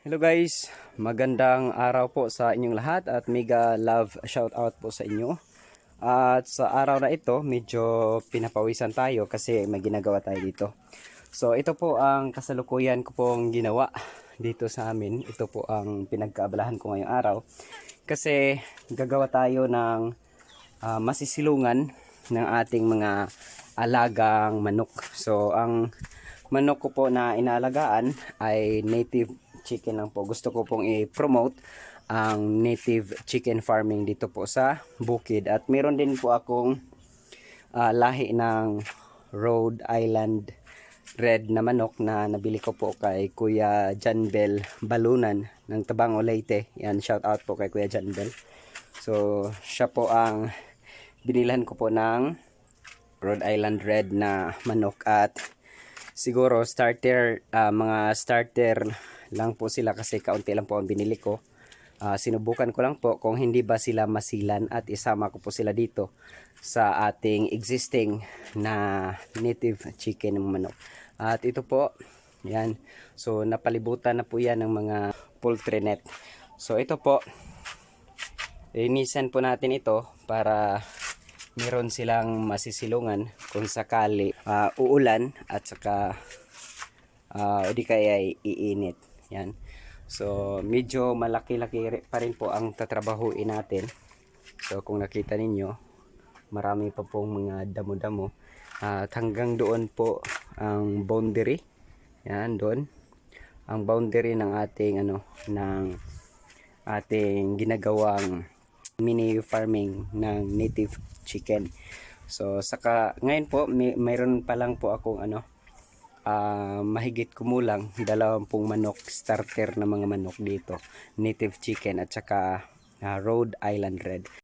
Hello guys, magandang araw po sa inyong lahat at mega love shout out po sa inyo. At sa araw na ito, medyo pinapawisan tayo kasi may ginagawa tayo dito. So ito po ang kasalukuyan ko pong ginawa dito sa amin. Ito po ang pinagkaabalahan ko ngayong araw. Kasi gagawa tayo ng masisilungan ng ating mga alagang manok. So ang manok ko po na inaalagaan ay native chicken lang po. Gusto ko pong i-promote ang native chicken farming dito po sa bukid. At meron din po akong lahi ng Rhode Island red na manok na nabili ko po kay Kuya Janbel Balunan ng Tabango Leyte. Yan, shout out po kay Kuya Janbel. So siya po ang binilhan ko po ng Rhode Island red na manok at siguro starter, mga starter lang po sila kasi kaunti lang po ang binili ko. Sinubukan ko lang po kung hindi ba sila masilan at isama ko po sila dito sa ating existing na native chicken ng manok. At ito po, yan. So napalibutan na po yan ng mga poultry net. So ito po, linisan po natin ito para meron silang masisilungan kung sakali uulan at saka o di kaya iinit. Yan. So medyo malaki-laki pa rin po ang tatrabahuin natin. So kung nakita ninyo, marami pa pong mga damo-damo. At hanggang doon po ang boundary. Yan, doon. Ang boundary ng ating ng ating ginagawang mini farming ng native chicken. So saka ngayon po mayroon pa lang po akong mahigit kumulang 20 manok, starter na mga manok dito, native chicken at saka Rhode Island red.